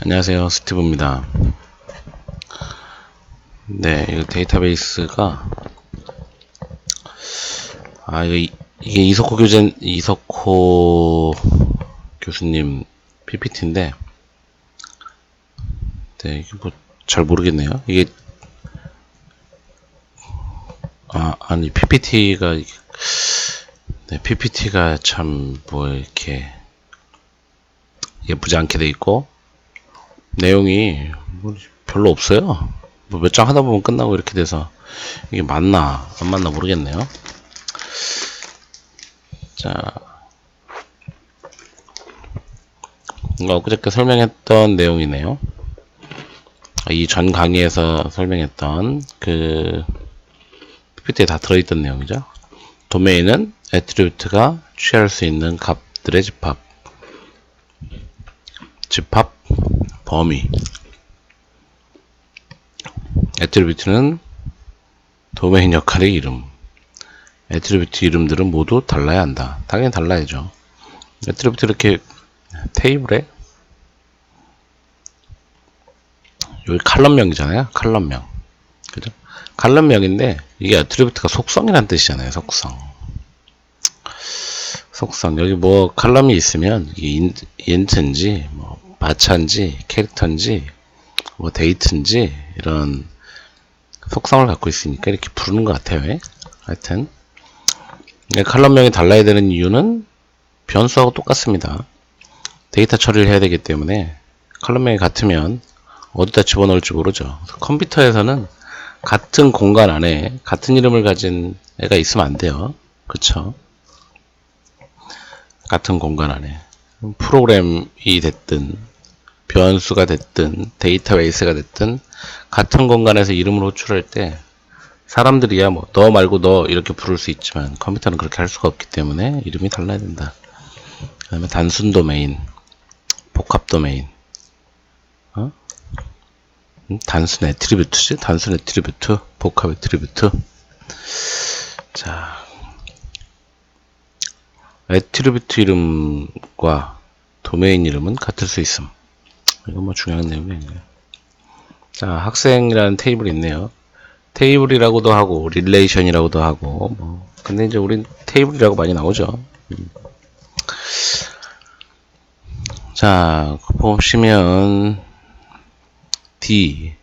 안녕하세요, 스티브입니다. 네, 이 데이터베이스가 이게 이석호 교수님 PPT인데, 네, 이게 뭐 잘 모르겠네요. 이게 아니 PPT가 네, PPT가 참 뭐 이렇게 예쁘지 않게 돼 있고 내용이 뭐 별로 없어요. 뭐 몇 장 하다 보면 끝나고 이렇게 돼서 이게 맞나 안 맞나 모르겠네요. 자, 엊그저께 설명했던 내용이네요. 이 전 강의에서 설명했던 그 PPT에 다 들어있던 내용이죠. 도메인은 애트리뷰트가 취할 수 있는 값들의 집합 범위. 애트리뷰트는 도메인 역할의 이름. 애트리뷰트 이름들은 모두 달라야 한다. 당연히 달라야죠. 애트리뷰트 이렇게 테이블에 여기 칼럼명이잖아요. 칼럼명. 그죠? 칼럼명인데 이게 애트리뷰트가 속성이란 뜻이잖아요. 속성. 여기 뭐 칼럼이 있으면 이게 인트인지 뭐 마차인지 캐릭터인지 뭐 데이트인지 이런 속성을 갖고 있으니까 이렇게 부르는 것 같아요. 하여튼 칼럼명이 달라야 되는 이유는 변수하고 똑같습니다. 데이터 처리를 해야 되기 때문에 칼럼명이 같으면 어디다 집어넣을지 모르죠. 컴퓨터에서는 같은 공간 안에 같은 이름을 가진 애가 있으면 안 돼요. 그쵸? 같은 공간 안에 프로그램이 됐든 변수가 됐든 데이터베이스가 됐든 같은 공간에서 이름을 호출할 때 사람들이야 뭐 너 말고 너 이렇게 부를 수 있지만 컴퓨터는 그렇게 할 수가 없기 때문에 이름이 달라야 된다. 그 다음에 단순 도메인, 복합 도메인, 단순 애트리뷰트지? 단순 애트리뷰트, 복합 애트리뷰트. 자, 애트리뷰트 이름과 도메인 이름은 같을 수 있음. 이건 뭐 중요한 내용이 아니에요. 자, 학생이라는 테이블이 있네요. 테이블이라고도 하고 릴레이션이라고도 하고 뭐 근데 이제 우린 테이블이라고 많이 나오죠. 자, 보시면 D,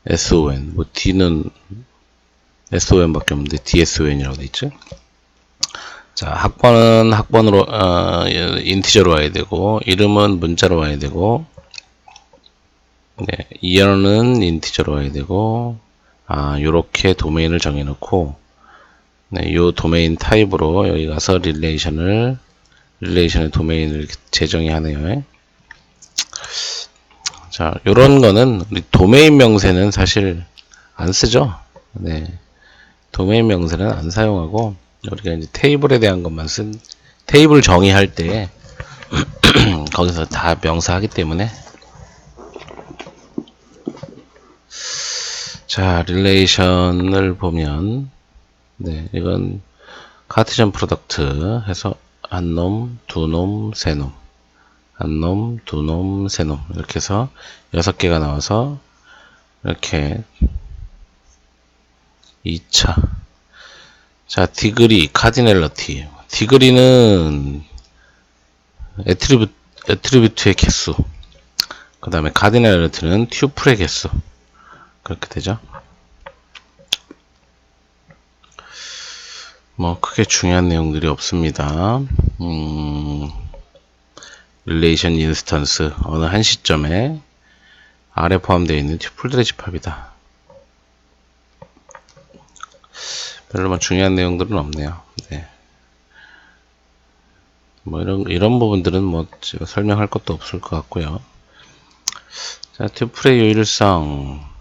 SON 뭐 D는 SON밖에 없는데 DSON이라고 돼 있죠. 자, 학번은 학번으로 인티저로 와야 되고 이름은 문자로 와야 되고 네, 이어는 인티저로 와야 되고 요렇게 도메인을 정해놓고 네, 요 도메인 타입으로 여기 가서 릴레이션의 도메인을 재정의 하네요. 자, 요런 거는 우리 도메인 명세는 사실 안 쓰죠. 네, 도메인 명세는 안 사용하고 우리가 이제 테이블에 대한 것만 테이블 정의할 때 거기서 다 명사하기 때문에 자, 릴레이션을 보면 네, 이건 카티전 프로덕트 해서 한 놈, 두 놈, 세 놈. 한 놈, 두 놈, 세 놈. 이렇게 해서 6개가 나와서 이렇게 2차. 자, 디그리, 카디넬러티. 디그리는 애트리뷰트의 개수. 그 다음에 카디넬러티는 튜플의 개수. 그렇게 되죠. 뭐 크게 중요한 내용들이 없습니다. 릴레이션 인스턴스 어느 한 시점에 아래 포함되어 있는 튜플들의 집합이다. 별로 뭐 중요한 내용들은 없네요. 네. 뭐 이런 부분들은 뭐 제가 설명할 것도 없을 것 같고요. 자, 튜플의 유일성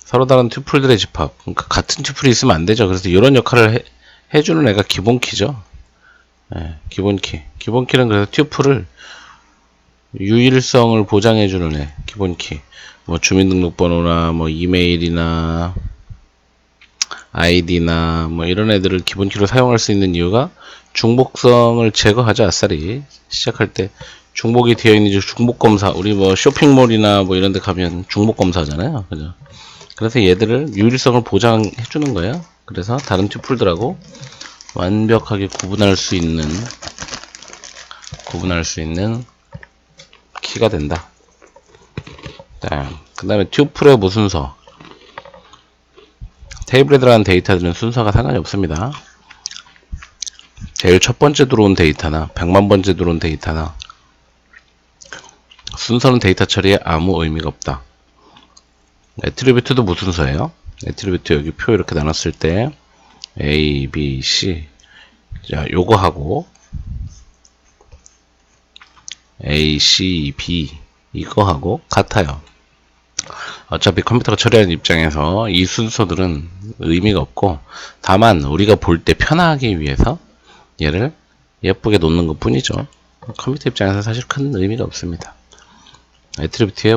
서로 다른 튜플들의 집합. 그러니까 같은 튜플이 있으면 안 되죠. 그래서 이런 역할을 해주는 애가 기본키죠. 네, 기본키. 기본키는 그래서 튜플을 유일성을 보장해주는 애, 기본키. 뭐 주민등록번호나 뭐 이메일이나 아이디나 뭐 이런 애들을 기본키로 사용할 수 있는 이유가 중복성을 제거하죠. 아싸리 시작할 때 중복이 되어 있는지 중복 검사, 우리 뭐 쇼핑몰이나 뭐 이런 데 가면 중복 검사잖아요. 그죠? 그래서 얘들을 유일성을 보장해 주는 거예요. 그래서 다른 튜플들하고 완벽하게 구분할 수 있는 키가 된다. 그 다음에 튜플의 무순서. 테이블에 들어간 데이터들은 순서가 상관이 없습니다. 제일 첫 번째 들어온 데이터나 100만 번째 들어온 데이터나 순서는 데이터 처리에 아무 의미가 없다. 애트리뷰트도 무순서예요. 애트리뷰트 여기 표 이렇게 나눴을 때 A, B, C. 자, 요거 하고 A, C, B 이거 하고 같아요. 어차피 컴퓨터가 처리하는 입장에서 이 순서들은 의미가 없고, 다만 우리가 볼 때 편하기 위해서 얘를 예쁘게 놓는 것 뿐이죠. 컴퓨터 입장에서 사실 큰 의미가 없습니다. 애트리뷰트의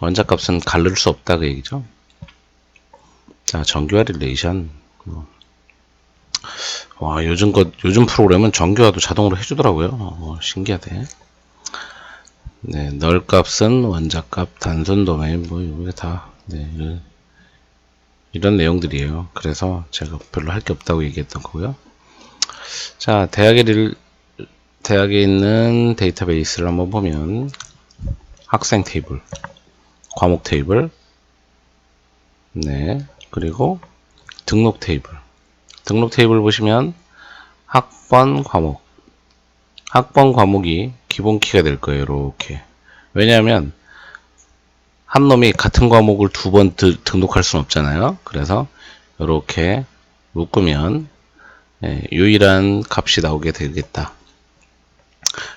원작값은 가를 수 없다 그 얘기죠. 자, 정규화 릴레이션. 와, 요즘 프로그램은 정규화도 자동으로 해주더라고요. 신기하대. 네, 널 값은 원작값, 단순 도메인, 뭐, 이게 다, 네, 이런 내용들이에요. 그래서 제가 별로 할 게 없다고 얘기했던 거고요. 자, 대학에 있는 데이터베이스를 한번 보면, 학생 테이블, 과목 테이블, 네, 그리고 등록 테이블. 등록 테이블 보시면, 학번 과목이 기본 키가 될 거예요. 이렇게. 왜냐하면 한 놈이 같은 과목을 두 번 등록할 수는 없잖아요. 그래서 이렇게 묶으면 유일한 값이 나오게 되겠다.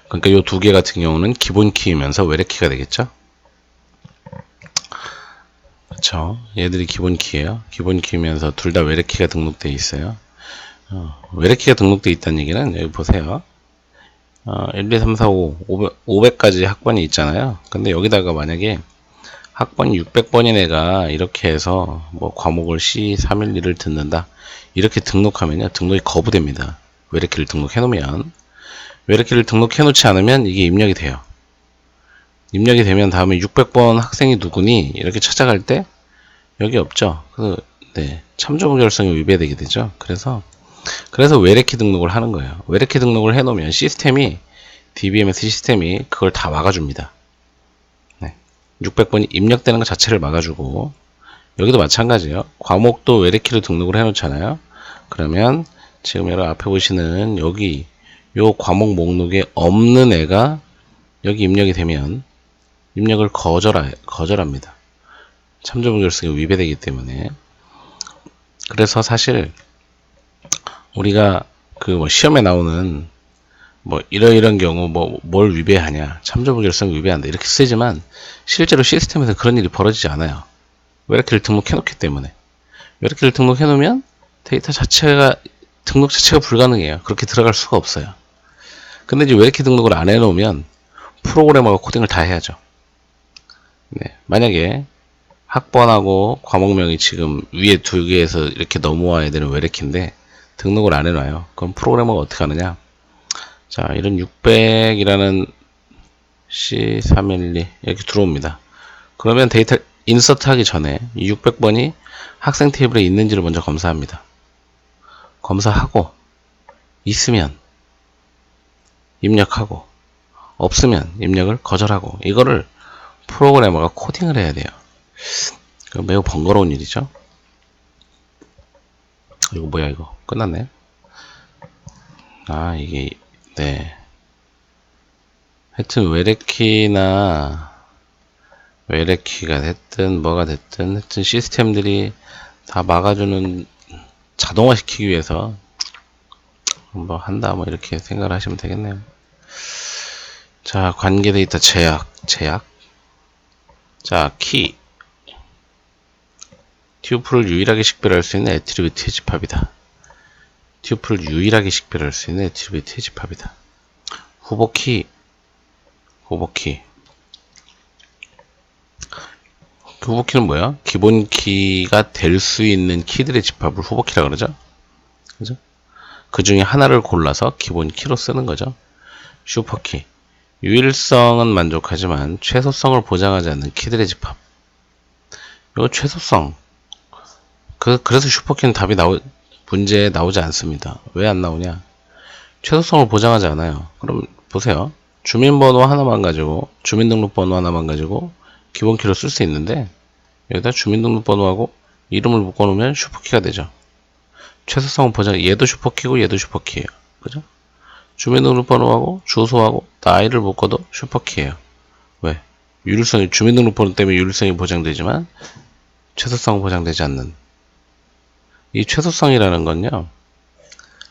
그러니까 이 두 개 같은 경우는 기본 키이면서 외래 키가 되겠죠. 그렇죠. 얘들이 기본 키예요. 기본 키이면서 둘 다 외래 키가 등록되어 있어요. 외래 키가 등록되어 있다는 얘기는 여기 보세요. 1, 2, 3, 4, 5, 500까지 학번이 있잖아요. 근데 여기다가 만약에 학번이 600번인 애가 이렇게 해서 뭐 과목을 C312를 듣는다. 이렇게 등록하면요. 등록이 거부됩니다. 외래키를 등록해 놓으면. 외래키를 등록해 놓지 않으면 이게 입력이 돼요. 입력이 되면 다음에 600번 학생이 누구니? 이렇게 찾아갈 때 여기 없죠. 네. 참조무결성이 위배되게 되죠. 그래서 외래키 등록을 하는 거예요. 외래키 등록을 해놓으면 시스템이, DBMS 시스템이 그걸 다 막아줍니다. 네. 600번이 입력되는 것 자체를 막아주고, 여기도 마찬가지예요. 과목도 외래키로 등록을 해놓잖아요. 그러면 지금 여러분 앞에 보시는 여기 요 과목 목록에 없는 애가 여기 입력이 되면 입력을 거절합니다. 참조무결성이 위배되기 때문에. 그래서 사실 우리가 뭐 시험에 나오는 뭐 이런 경우 뭘 위배하냐, 참조무결성 위배한다 이렇게 쓰지만 실제로 시스템에서 그런 일이 벌어지지 않아요. 외래키를 등록해 놓기 때문에. 외래키를 등록해 놓으면 데이터 자체가 등록 자체가 불가능해요. 그렇게 들어갈 수가 없어요. 근데 이제 외래키 등록을 안 해놓으면 프로그래머가 코딩을 다 해야죠. 네, 만약에 학번하고 과목명이 지금 위에 두 개에서 이렇게 넘어와야 되는 외래키인데 등록을 안 해놔요. 그럼 프로그래머가 어떻게 하느냐? 자, 이런 600이라는 C312 이렇게 들어옵니다. 그러면 데이터 인서트 하기 전에 이 600번이 학생 테이블에 있는지를 먼저 검사합니다. 검사하고 있으면 입력하고 없으면 입력을 거절하고, 이거를 프로그래머가 코딩을 해야 돼요. 매우 번거로운 일이죠. 이거 뭐야, 이거 끝났네. 이게 네, 하여튼 외래키가 됐든 뭐가 됐든 하여튼 시스템들이 다 막아주는, 자동화 시키기 위해서 뭐 한다 뭐 이렇게 생각을 하시면 되겠네요. 자, 관계 데이터 제약. 자, 키. 튜플을 유일하게 식별할 수 있는 애트리뷰트의 집합이다. 튜플을 유일하게 식별할 수 있는 애트리뷰트의 집합이다. 후보키. 후보키는 뭐야? 기본 키가 될 수 있는 키들의 집합을 후보키라고 그러죠. 그죠? 그 중에 하나를 골라서 기본 키로 쓰는 거죠. 슈퍼키. 유일성은 만족하지만 최소성을 보장하지 않는 키들의 집합. 이거 최소성. 그래서 슈퍼키는 문제에 나오지 않습니다. 왜 안 나오냐? 최소성을 보장하지 않아요. 그럼 보세요. 주민번호 하나만 가지고, 주민등록번호 하나만 가지고 기본키로 쓸 수 있는데, 여기다 주민등록번호하고 이름을 묶어놓으면 슈퍼키가 되죠. 최소성을 보장, 얘도 슈퍼키고 얘도 슈퍼키예요. 그죠? 주민등록번호하고 주소하고 나이를 묶어도 슈퍼키예요. 왜? 유일성이, 주민등록번호 때문에 유일성이 보장되지만 최소성은 보장되지 않는. 이 최소성이라는 건요.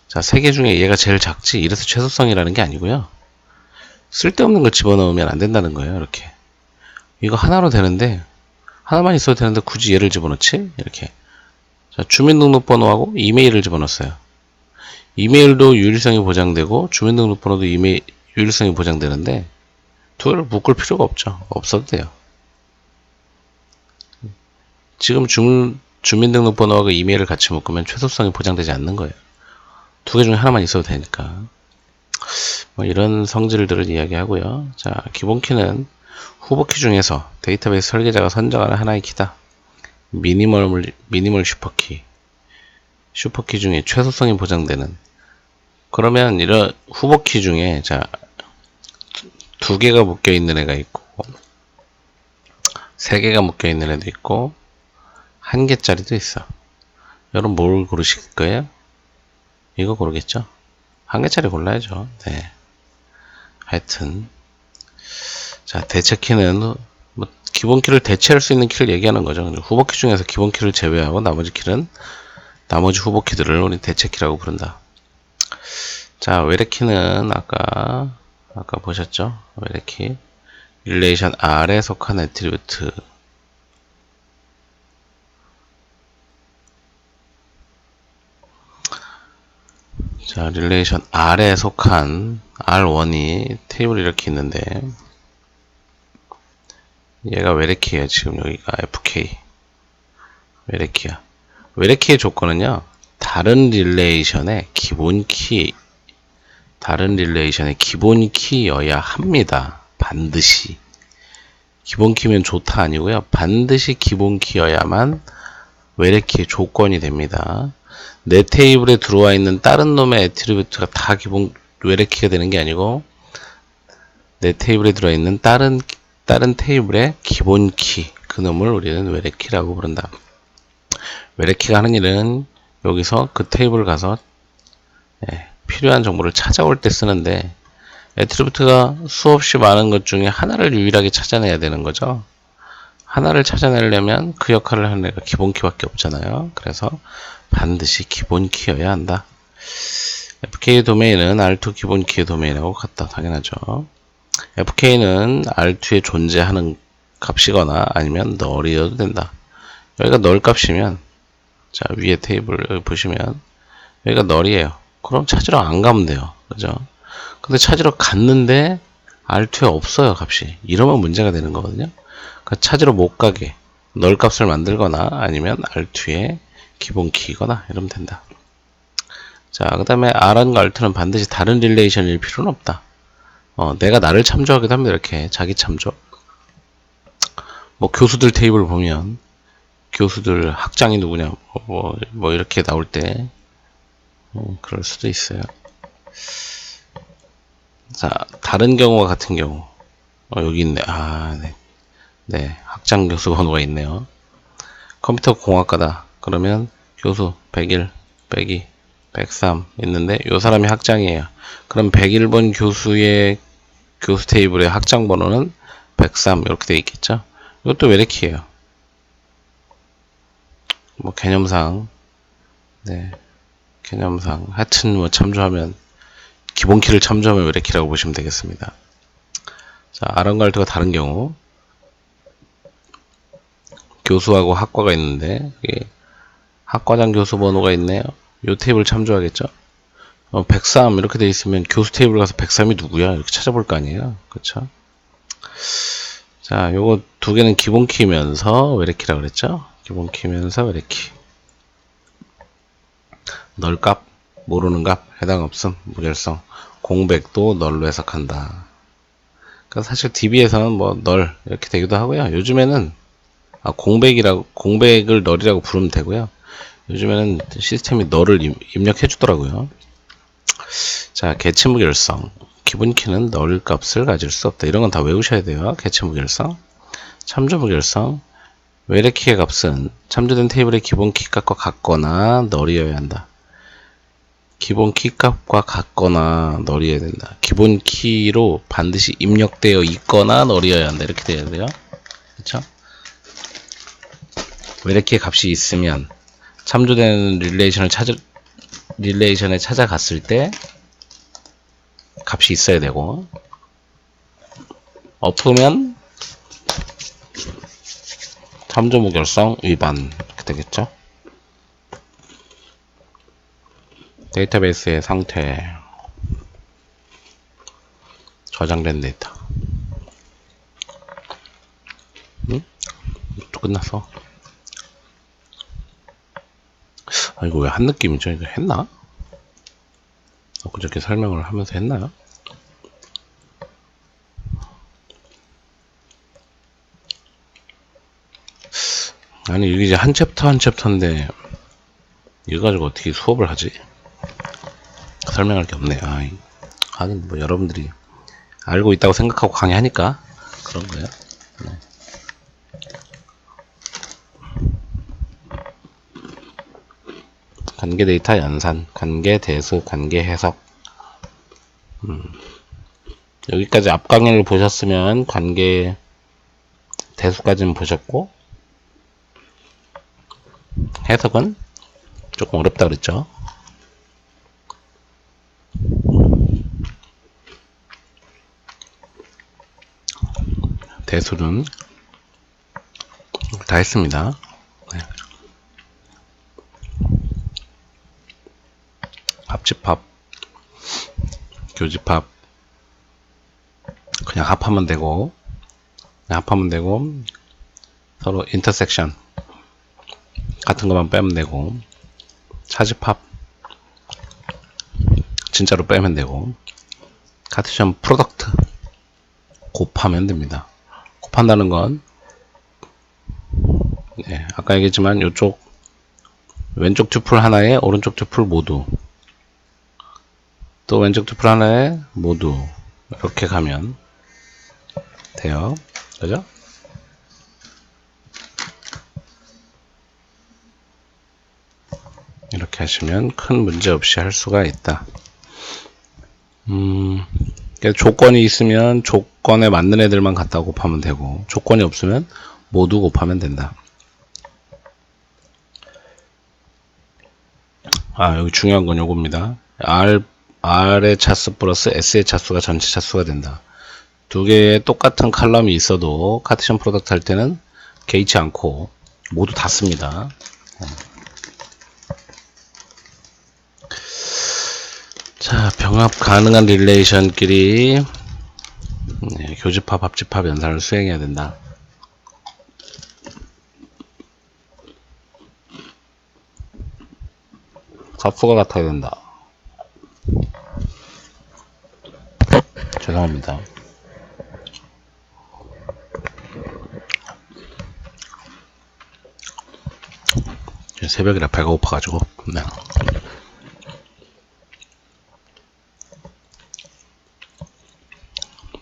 자, 세 개 중에 얘가 제일 작지. 이래서 최소성이라는 게 아니고요. 쓸데없는 걸 집어넣으면 안 된다는 거예요. 이렇게. 이거 하나로 되는데, 하나만 있어도 되는데 굳이 얘를 집어넣지? 이렇게. 자, 주민등록번호하고 이메일을 집어넣었어요. 이메일도 유일성이 보장되고 주민등록번호도 유일성이 보장되는데 둘을 묶을 필요가 없죠. 없어도 돼요. 지금 주민등록번호하고 이메일을 같이 묶으면 최소성이 보장되지 않는 거예요. 두 개 중에 하나만 있어도 되니까. 뭐 이런 성질들을 이야기하고요. 자, 기본키는 후보키 중에서 데이터베이스 설계자가 선정하는 하나의 키다. 미니멀 슈퍼키. 슈퍼키 중에 최소성이 보장되는. 그러면 이런 후보키 중에 자, 두 개가 묶여 있는 애가 있고, 세 개가 묶여 있는 애도 있고, 한 개짜리도 있어. 여러분 뭘 고르실 거예요? 이거 고르겠죠? 한 개짜리 골라야죠. 네. 하여튼. 자, 대체키는, 뭐, 기본키를 대체할 수 있는 키를 얘기하는 거죠. 후보키 중에서 기본키를 제외하고 나머지 후보키들을 우리 대체키라고 부른다. 자, 외래키는 아까 보셨죠? 외래키. 릴레이션 R에 속한 애트리뷰트. 자, 릴레이션 R에 속한 R1이 테이블이 이렇게 있는데, 얘가 외래키예요. 지금 여기가 FK. 외래키야. 외래키의 조건은요, 다른 릴레이션의 기본키여야 합니다. 반드시. 기본키면 좋다 아니고요. 반드시 기본키여야만 외래키의 조건이 됩니다. 내 테이블에 들어와 있는 다른 놈의 애트리뷰트가 다 외래키가 되는 게 아니고, 내 테이블에 들어와 있는 다른 테이블의 기본키, 그 놈을 우리는 외래키라고 부른다. 외래키가 하는 일은 여기서 그 테이블 가서 필요한 정보를 찾아올 때 쓰는데, 애트리뷰트가 수없이 많은 것 중에 하나를 유일하게 찾아내야 되는 거죠. 하나를 찾아내려면 그 역할을 하는 애가 기본키밖에 없잖아요. 그래서 반드시 기본키여야 한다. FK 도메인은 R2 기본키의 도메인하고 같다. 당연하죠. FK는 R2에 존재하는 값이거나 아니면 널이어도 된다. 여기가 널 값이면, 자, 위에 테이블 보시면 여기가 널이에요. 그럼 찾으러 안 가면 돼요. 그죠? 근데 찾으러 갔는데 R2에 없어요, 값이. 이러면 문제가 되는 거거든요. 그러니까 찾으러 못 가게 널 값을 만들거나 아니면 R2에 기본키이거나 이러면 된다. 자, 그 다음에 R과 R2는 반드시 다른 릴레이션일 필요는 없다. 내가 나를 참조하기도 합니다. 이렇게 자기 참조. 뭐 교수들 테이블 보면 교수들 학장이 누구냐 뭐 이렇게 나올 때 그럴 수도 있어요. 자, 다른 경우와 같은 경우. 여기 있네. 네. 학장 교수 번호가 있네요. 컴퓨터 공학과다. 그러면 교수 101, 102, 103 있는데 이 사람이 학장이에요. 그럼 101번 교수의 교수 테이블의 학장 번호는 103 이렇게 돼 있겠죠. 이것도 외래키예요. 뭐 개념상, 네, 개념상 하여튼 뭐 참조하면 기본키를 참조하면 외래키라고 보시면 되겠습니다. 자, R과 R2가 다른 경우, 교수하고 학과가 있는데 학과장 교수 번호가 있네요. 이 테이블 참조하겠죠. 103 이렇게 돼 있으면 교수 테이블 가서 103이 누구야 이렇게 찾아볼 거 아니에요. 그렇죠? 자, 요거 두 개는 기본키면서 외래키라고 그랬죠. 기본키면서 외래키. 널 값, 모르는 값, 해당 없음, 무결성. 공백도 널로 해석한다. 그러니까 사실 DB에서는 뭐 널 이렇게 되기도 하고요. 요즘에는 공백을 널이라고 부르면 되고요. 요즘에는 시스템이 널을 입력해 주더라고요. 자, 개체 무결성. 기본 키는 널 값을 가질 수 없다. 이런 건 다 외우셔야 돼요. 개체 무결성. 참조 무결성. 외래키의 값은 참조된 테이블의 기본 키값과 같거나 널이어야 한다. 기본 키값과 같거나 널이어야 된다. 기본 키로 반드시 입력되어 있거나 널이어야 한다. 이렇게 돼야 돼요. 그쵸? 외래키의 값이 있으면 참조되는 릴레이션에 찾아갔을 때 값이 있어야 되고, 엎으면 참조 무결성 위반 이렇게 되겠죠. 데이터베이스의 상태, 저장된 데이터. 또 끝났어. 이거 왜 한 느낌이죠? 이거 했나? 그저께 설명을 하면서 했나요? 아니, 이게 이제 한 챕터 한 챕터인데 이거 가지고 어떻게 수업을 하지? 설명할 게 없네. 하긴 뭐 여러분들이 알고 있다고 생각하고 강의하니까 그런 거예요. 네. 관계 데이터 연산, 관계 대수, 관계 해석. 여기까지 앞 강의를 보셨으면 관계 대수까지는 보셨고, 해석은 조금 어렵다 그랬죠. 대수는 다 했습니다. 네. 합집합, 교집합, 그냥 합하면 되고, 서로 인터섹션 같은 것만 빼면 되고, 차집합 진짜로 빼면 되고, 카티션 프로덕트 곱하면 됩니다. 곱한다는 건 아까 얘기했지만 이쪽 왼쪽 튜플 하나에 오른쪽 튜플 모두, 또 왼쪽 튜플 하나에 모두 이렇게 가면 돼요. 그죠? 이렇게 하시면 큰 문제 없이 할 수가 있다. 조건이 있으면 조건에 맞는 애들만 갖다 곱하면 되고, 조건이 없으면 모두 곱하면 된다. 여기 중요한 건 요겁니다. R의 차수 플러스 S의 차수가 전체 차수가 된다. 두 개의 똑같은 칼럼이 있어도 카티션 프로덕트 할 때는 개의치 않고 모두 다 씁니다. 자, 병합 가능한 릴레이션끼리 교집합, 합집합 연산을 수행해야 된다. 값수가 같아야 된다. 죄송합니다. 새벽이라 배가 고파가지고. 네.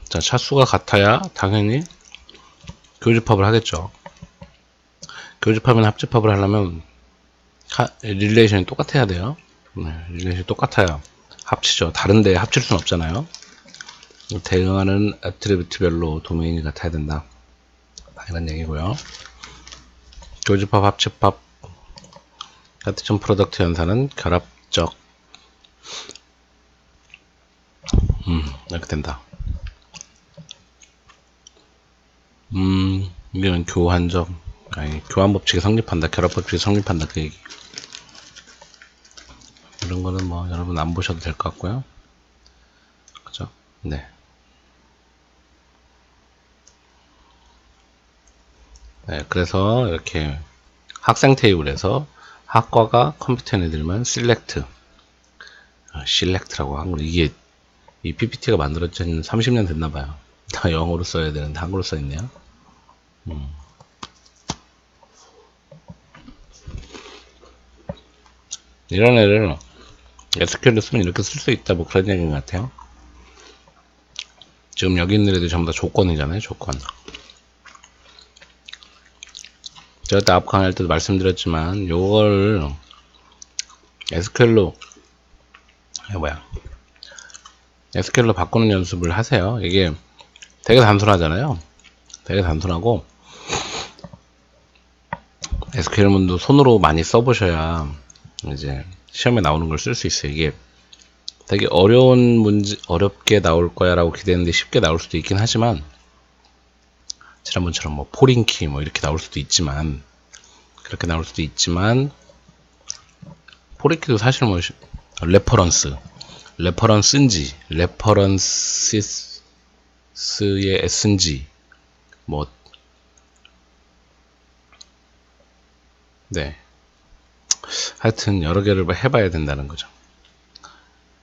자, 차수가 같아야 당연히 교집합을 하겠죠. 교집합이나 합집합을 하려면 릴레이션이 똑같아야 돼요. 릴레이션이 똑같아야 합치죠. 다른데 합칠 수는 없잖아요. 대응하는 애트리뷰트별로 도메인이 같아야 된다. 이런 얘기고요. 교집합, 합집합, 카티션 프로덕트 연산은 결합적. 이렇게 된다. 이건 교환적. 교환 법칙이 성립한다. 결합 법칙이 성립한다. 그 얘기. 이런 거는 뭐 여러분 안 보셔도 될 것 같고요. 그죠? 네. 네, 그래서 이렇게 학생 테이블에서 학과가 컴퓨터인 애들만 셀렉트라고 한 거. 이게 이 PPT가 만들어진 30년 됐나봐요. 다 영어로 써야 되는데 한글로 써있네요. 이런 애를 SQL로 쓰면 이렇게 쓸 수 있다, 뭐 그런 얘기인 것 같아요. 지금 여기 있는 애들 전부 다 조건이잖아요, 조건. 제가 때 앞 강의할 때도 말씀드렸지만, 요걸 SQL로, SQL로 바꾸는 연습을 하세요. 이게 되게 단순하잖아요. 되게 단순하고, SQL문도 손으로 많이 써보셔야 이제 시험에 나오는 걸 쓸 수 있어요. 이게 되게 어려운 문제, 어렵게 나올 거야 라고 기대했는데 쉽게 나올 수도 있긴 하지만, 지난번처럼 뭐 포린키 뭐 이렇게 나올 수도 있지만, 그렇게 나올 수도 있지만, 포린키도 사실 뭐 레퍼런스인지 레퍼런시스의 S인지 뭐 네, 하여튼 여러 개를 해봐야 된다는 거죠.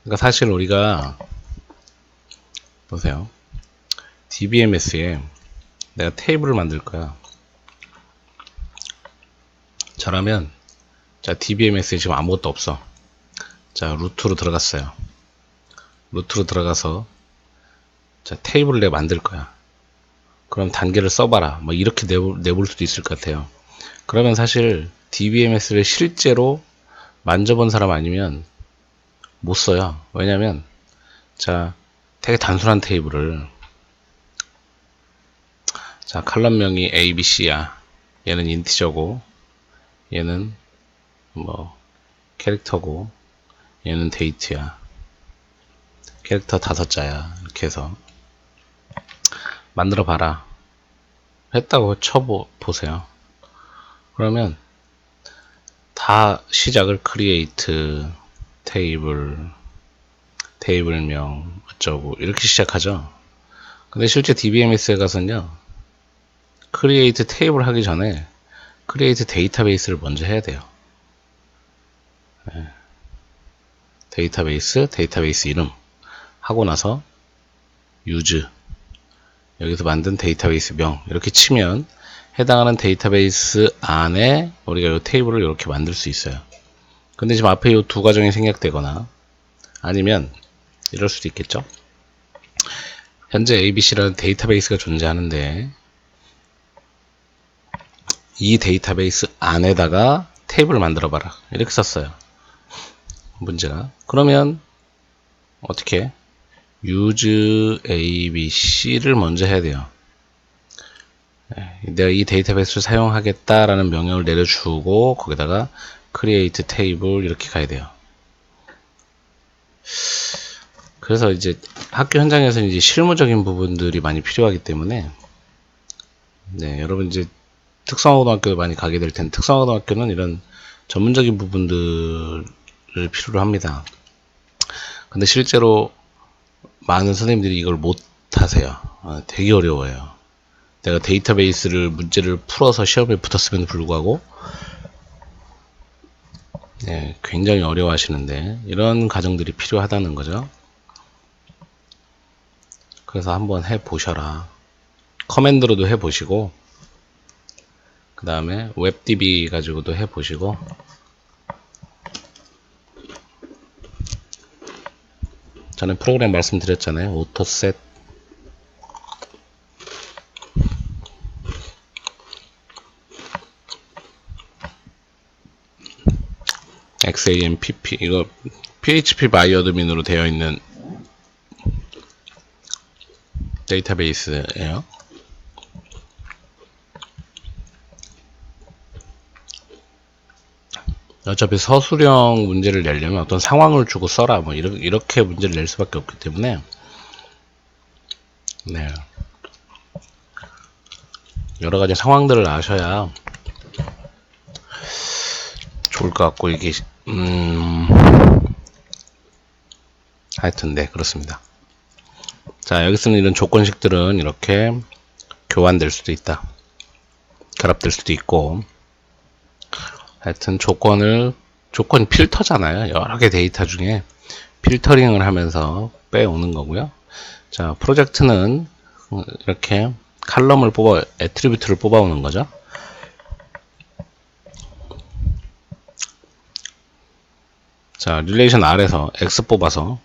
그러니까 사실 우리가 보세요, DBMS에 내가 테이블을 만들 거야. 저라면 자, DBMS에 지금 아무것도 없어. 자, 루트로 들어갔어요. 루트로 들어가서 자, 테이블을 내가 만들 거야. 그럼 단계를 써봐라. 뭐 이렇게 내볼 수도 있을 것 같아요. 그러면 사실 DBMS를 실제로 만져본 사람 아니면 못 써요. 왜냐면 자, 되게 단순한 테이블을, 자, 칼럼명이 A, B, C야. 얘는 인티저고, 얘는 뭐 캐릭터고, 얘는 데이트야. 캐릭터 5자야. 이렇게 해서 만들어 봐라 했다고 쳐보세요. 그러면 다 시작을 create 테이블명 어쩌고 이렇게 시작하죠. 근데 실제 DBMS에 가서는요, create 테이블 하기 전에 create 데이터베이스를 먼저 해야 돼요. 데이터베이스 이름 하고 나서 use, 여기서 만든 데이터베이스 명 이렇게 치면 해당하는 데이터베이스 안에 우리가 이 테이블을 이렇게 만들 수 있어요. 근데 지금 앞에 이 두 과정이 생략되거나 아니면 이럴 수도 있겠죠. 현재 ABC라는 데이터베이스가 존재하는데 이 데이터베이스 안에다가 테이블을 만들어 봐라 이렇게 썼어요, 문제가. 그러면 어떻게 use ABC를 먼저 해야 돼요. 내가 이 데이터베이스를 사용하겠다라는 명령을 내려주고 거기다가 create table 이렇게 가야 돼요. 그래서 이제 학교 현장에서는 이제 실무적인 부분들이 많이 필요하기 때문에, 네, 여러분 이제 특성화고등학교 많이 가게 될 텐데, 특성화고등학교는 이런 전문적인 부분들을 필요로 합니다. 근데 실제로 많은 선생님들이 이걸 못 하세요. 되게 어려워요. 내가 데이터베이스를 문제를 풀어서 시험에 붙었음에도 불구하고 네, 굉장히 어려워 하시는데 이런 과정들이 필요하다는 거죠. 그래서 한번 해보셔라. 커맨드로도 해보시고 그 다음에 웹DB 가지고도 해보시고, 전에 프로그램 말씀드렸잖아요. 오토셋, XAMPP, 이거 PHP 바이어드민으로 되어 있는 데이터베이스예요. 어차피 서술형 문제를 내려면 어떤 상황을 주고 써라 뭐 이렇게 문제를 낼 수밖에 없기 때문에, 네, 여러가지 상황들을 아셔야 좋을 것 같고, 이게 하여튼 네, 그렇습니다. 자, 여기 쓰는 이런 조건식들은 이렇게 교환될 수도 있다, 결합될 수도 있고, 하여튼 조건 필터잖아요. 여러 개 데이터 중에 필터링을 하면서 빼오는 거고요. 자, 프로젝트는 이렇게 칼럼을 뽑아, 애트리뷰트를 뽑아오는 거죠. 자, 릴레이션 R에서 X 뽑아서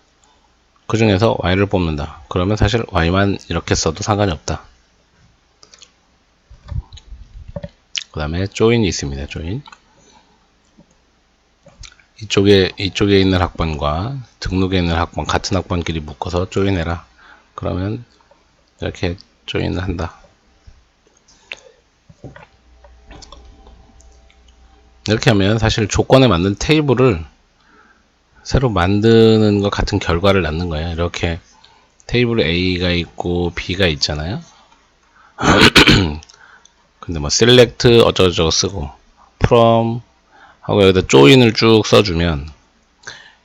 그 중에서 Y를 뽑는다. 그러면 사실 Y만 이렇게 써도 상관이 없다. 그 다음에 join이 있습니다. join. 이쪽에 있는 학번과 등록에 있는 학번, 같은 학번끼리 묶어서 join해라. 그러면 이렇게 join을 한다. 이렇게 하면 사실 조건에 맞는 테이블을 새로 만드는 것 같은 결과를 낳는 거예요. 이렇게 테이블에 A가 있고 B가 있잖아요. 근데 뭐 select 어쩌고저쩌고 쓰고 from 하고 여기다 join을 쭉 써주면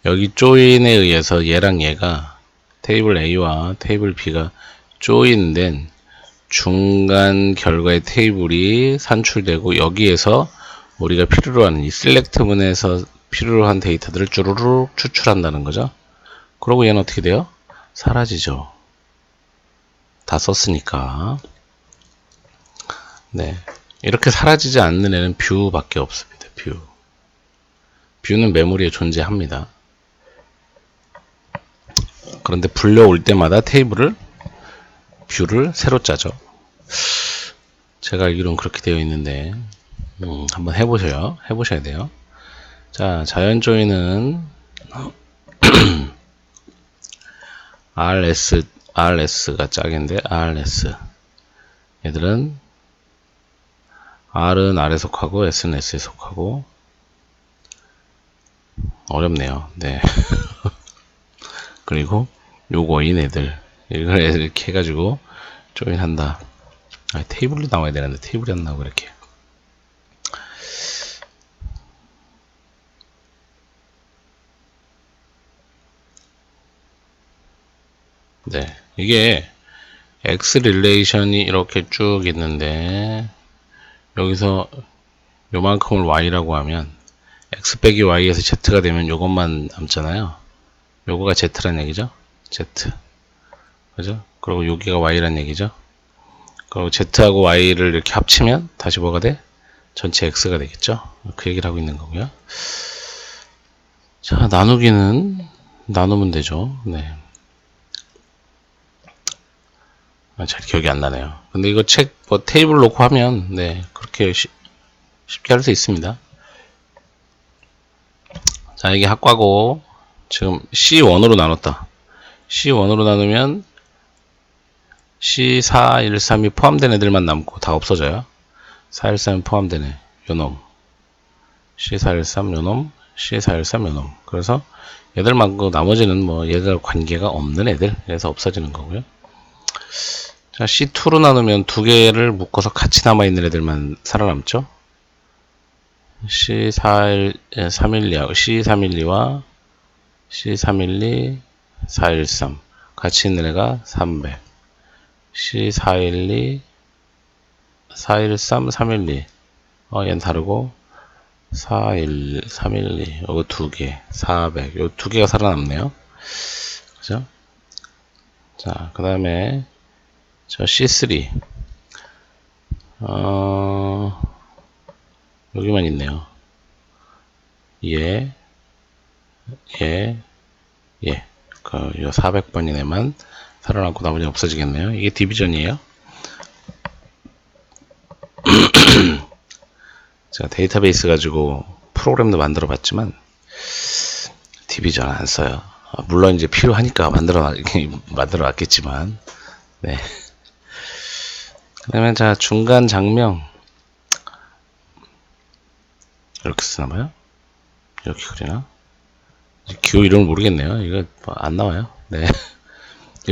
여기 join에 의해서 얘랑 얘가 테이블 A와 테이블 B가 join된 중간 결과의 테이블이 산출되고 여기에서 우리가 필요로 하는 이 select 문에서 필요로 한 데이터들을 쭈루룩 추출한다는 거죠. 그러고 얘는 어떻게 돼요? 사라지죠. 다 썼으니까. 네. 이렇게 사라지지 않는 애는 뷰밖에 없습니다. 뷰. 뷰는 메모리에 존재합니다. 그런데 불려올 때마다 테이블을, 뷰를 새로 짜죠. 제가 알기로는 그렇게 되어 있는데, 한번 해보셔야 돼요. 자, 자연 조인은 RS가 짝인데, RS. 얘들은 R은 R에 속하고, S는 S에 속하고, 어렵네요. 네. 그리고 요거인 애들. 이걸 이렇게 해가지고, 조인한다. 아, 테이블로 나와야 되는데, 테이블이 안 나오고, 이렇게. 네. 이게, X 릴레이션이 이렇게 쭉 있는데, 여기서 요만큼을 Y라고 하면, X 빼기 Y에서 Z가 되면 요것만 남잖아요. 요거가 Z란 얘기죠. Z. 그죠? 그리고 여기가 Y란 얘기죠. 그리고 Z하고 Y를 이렇게 합치면 다시 뭐가 돼? 전체 X가 되겠죠. 그 얘기를 하고 있는 거고요. 자, 나누면 되죠. 네. 잘 기억이 안 나네요. 근데 이거 테이블 놓고 하면, 네, 그렇게 쉽게 할 수 있습니다. 자, 이게 학과고, 지금 C1으로 나눴다. C1으로 나누면, C413이 포함된 애들만 남고 다 없어져요. 413이 포함된 애, 요놈. C413 요놈, C413 요놈. 그래서 얘들만 그 나머지는 뭐 얘들 관계가 없는 애들. 그래서 없어지는 거고요. 자, C2로 나누면 두 개를 묶어서 같이 남아있는 애들만 살아남죠. C312하고 C312와 C312, 413 같이 있는 애가 300. C412, 413, 312. 얘는 다르고 312. 요거 두 개, 400. 요 두 개가 살아남네요. 그죠? 자, 그 다음에 저 C3. 여기만 있네요. 얘. 요 400번인 애만 살아남고 나머지 없어지겠네요. 이게 디비전이에요. 제가 데이터베이스 가지고 프로그램도 만들어 봤지만, 디비전 안 써요. 물론 이제 필요하니까 만들어 놨겠지만, 네. 그 다음에 자, 중간 장명. 이렇게 쓰나봐요? 이렇게 그리나? 기호 이름을 모르겠네요. 이거 안 나와요. 네.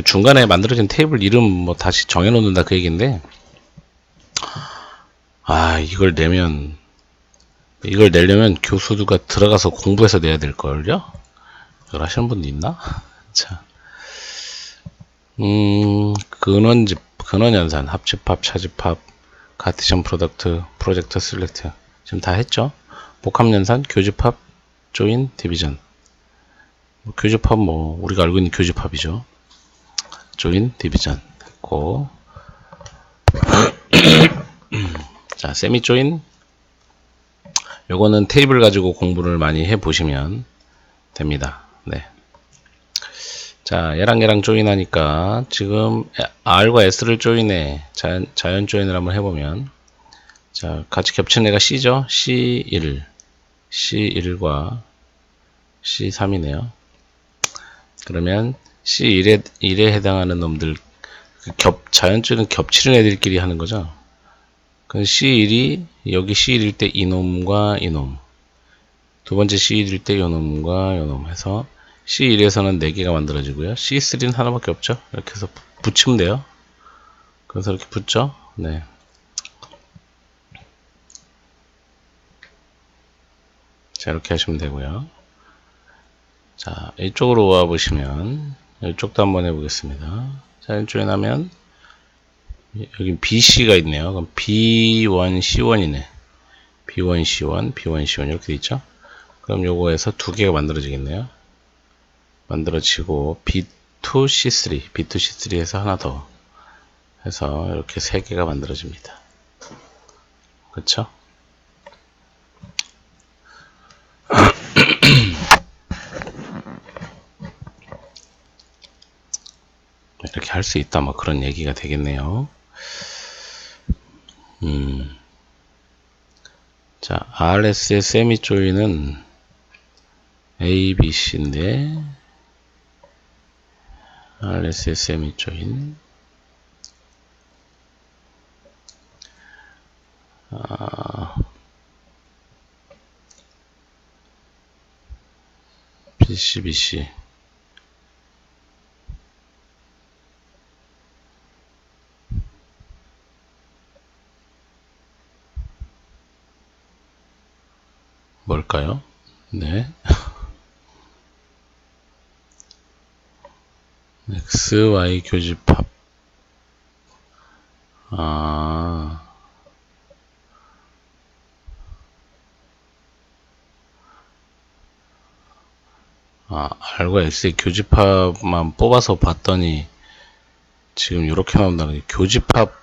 중간에 만들어진 테이블 이름 뭐 다시 정해놓는다 그 얘기인데, 이걸 내려면 교수가 들어가서 공부해서 내야 될걸요? 이걸 하시는 분도 있나? 자. 근원연산, 합집합, 차집합, 카티션 프로덕트, 프로젝트 셀렉트. 지금 다 했죠? 복합연산, 교집합, 조인, 디비전. 교집합 뭐 우리가 알고 있는 교집합이죠. 조인 디비전 했고, 자 세미 조인, 요거는 테이블 가지고 공부를 많이 해 보시면 됩니다. 네. 자, 얘랑 조인 하니까 지금 R과 S를 조인해, 자연 조인을 한번 해보면, 자, 같이 겹치는 애가 C죠? C1, C1과 C3이네요. 그러면 C1에 해당하는 놈들, 자연 조인은 겹치는 애들끼리 하는 거죠. 그럼 C1이, 여기 C1일 때 이놈과 이놈, 두 번째 C1일 때 요놈과 요놈 해서 C1에서는 4개가 만들어지고요. C3는 하나밖에 없죠. 이렇게 해서 붙이면 돼요. 그래서 이렇게 붙죠. 네. 자, 이렇게 하시면 되고요. 자, 이쪽으로 와 보시면 이쪽도 한번 해보겠습니다. 자, 이쪽에 하면 여기 BC가 있네요. 그럼 B1, C1이네. B1, C1, B1, C1 이렇게 돼 있죠. 그럼 요거에서 2개가 만들어지겠네요. 만들어지고 B2, C3, B2, C3 해서 하나 더 해서 이렇게 3개가 만들어집니다. 그쵸? 이렇게 할 수 있다, 뭐 그런 얘기가 되겠네요. 자, RS의 세미 조인은 A, B, C인데, RS의 세미 조인, BC, BC. 뭘까요? 네. X, Y 교집합. R과 X의 교집합만 뽑아서 봤더니 지금 이렇게 나온다는 게 교집합,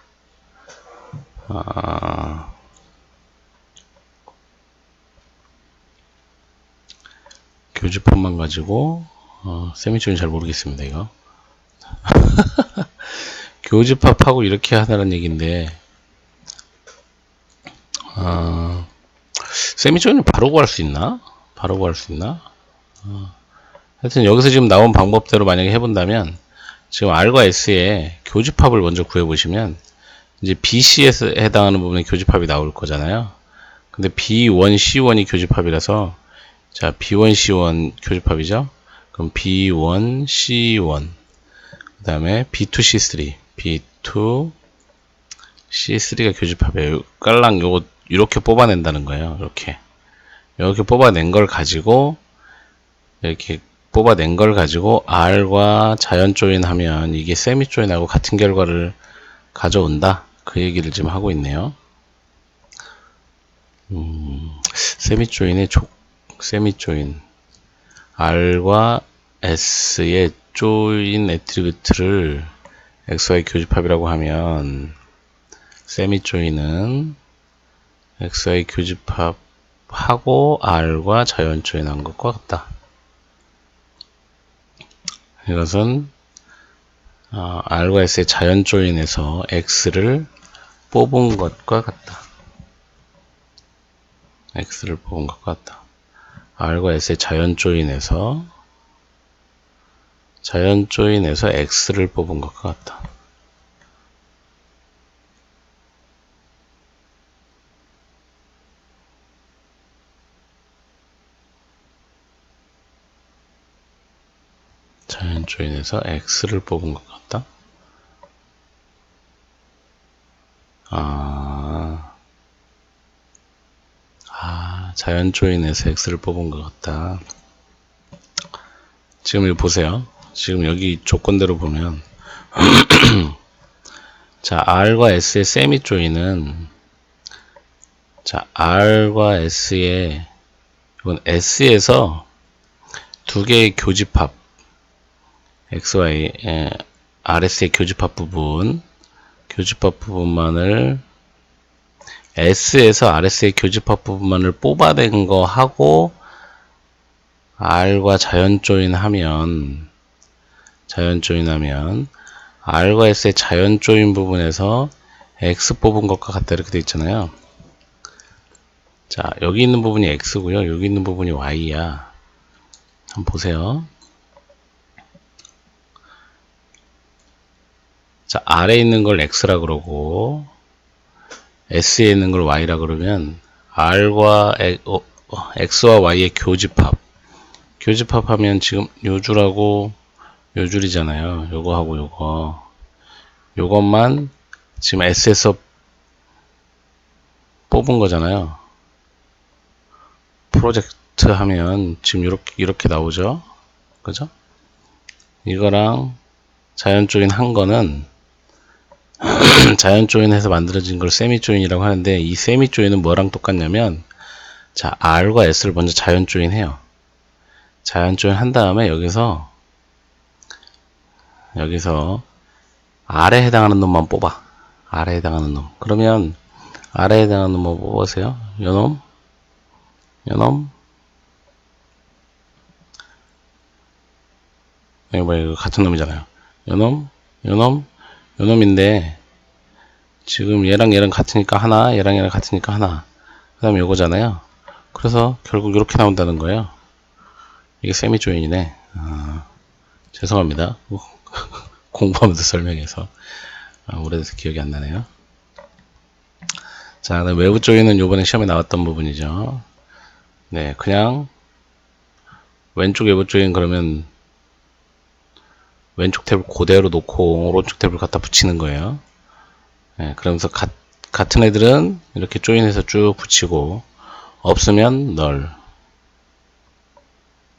교집합만 가지고, 세미조인 잘 모르겠습니다, 이거. 교집합하고 이렇게 하다는 얘기인데, 세미조인을 바로 구할 수 있나? 바로 구할 수 있나? 하여튼 여기서 지금 나온 방법대로 만약에 해본다면, 지금 R과 S의 교집합을 먼저 구해보시면, 이제 BC에 해당하는 부분에 교집합이 나올 거잖아요. 근데 B1, C1이 교집합이라서, 자, B1, C1 교집합이죠? 그럼 B1, C1. 그 다음에 B2, C3. B2, C3가 교집합이에요. 깔랑 요거, 이렇게 뽑아낸다는 거예요. 이렇게. 이렇게 뽑아낸 걸 가지고, 이렇게 뽑아낸 걸 가지고, R과 자연 조인 하면 이게 세미 조인하고 같은 결과를 가져온다. 그 얘기를 지금 하고 있네요. 세미 조인의 세미 조인. R과 S의 조인 애트리뷰트를 XY 교집합이라고 하면 세미 조인은 XY 교집합하고 R과 자연 조인한 것과 같다. 이것은 R과 S의 자연 조인에서 X를 뽑은 것과 같다. X를 뽑은 것과 같다. R과 S의 자연 조인에서 X를 뽑은 것과 같다. 자연 조인에서 X를 뽑은 것 같다. 자연 조인에서 X를 뽑은 것 같다. 지금 이거 보세요. 지금 여기 조건대로 보면 자, R과 S의 세미 조인은 자, R과 S의 이건 S에서 두 개의 교집합 XY RS의 교집합 부분만을 S에서 RS의 교집합 부분만을 뽑아낸 거 하고 R과 자연 조인하면 R과 S의 자연 조인 부분에서 X 뽑은 것과 같다 이렇게 되어 있잖아요. 자, 여기 있는 부분이 X고요. 여기 있는 부분이 Y야. 한번 보세요. 자, R에 있는 걸 X라 그러고 S에 있는 걸 Y라 그러면 R과 X와 Y의 교집합하면 지금 요 줄하고 요 줄이잖아요. 요거하고 요것만 지금 S에서 뽑은 거잖아요. 프로젝트 하면 지금 이렇게 나오죠. 그죠? 이거랑 자연 조인 한 거는 자연 조인해서 만들어진 걸 세미 조인이라고 하는데, 이 세미 조인은 뭐랑 똑같냐면, 자, R과 S를 먼저 자연 조인해요. 자연 조인 한 다음에 여기서 R에 해당하는 놈만 뽑아. R에 해당하는 놈. 그러면 R에 해당하는 놈만 뽑으세요. 요놈 이거 같은 놈이잖아요. 요놈인데 지금 얘랑 같으니까 하나, 얘랑 같으니까 하나. 그 다음에 요거잖아요. 그래서 결국 이렇게 나온다는 거예요. 이게 세미 조인이네. 죄송합니다. 공부하면서 설명해서 오래돼서 기억이 안 나네요. 자, 그다음 외부 조인은 요번에 시험에 나왔던 부분이죠. 네, 그냥 왼쪽 외부 조인 그러면 왼쪽 탭을 그대로 놓고 오른쪽 탭을 갖다 붙이는 거예요. 네, 그러면서 같은 애들은 이렇게 조인해서 쭉 붙이고, 없으면 널.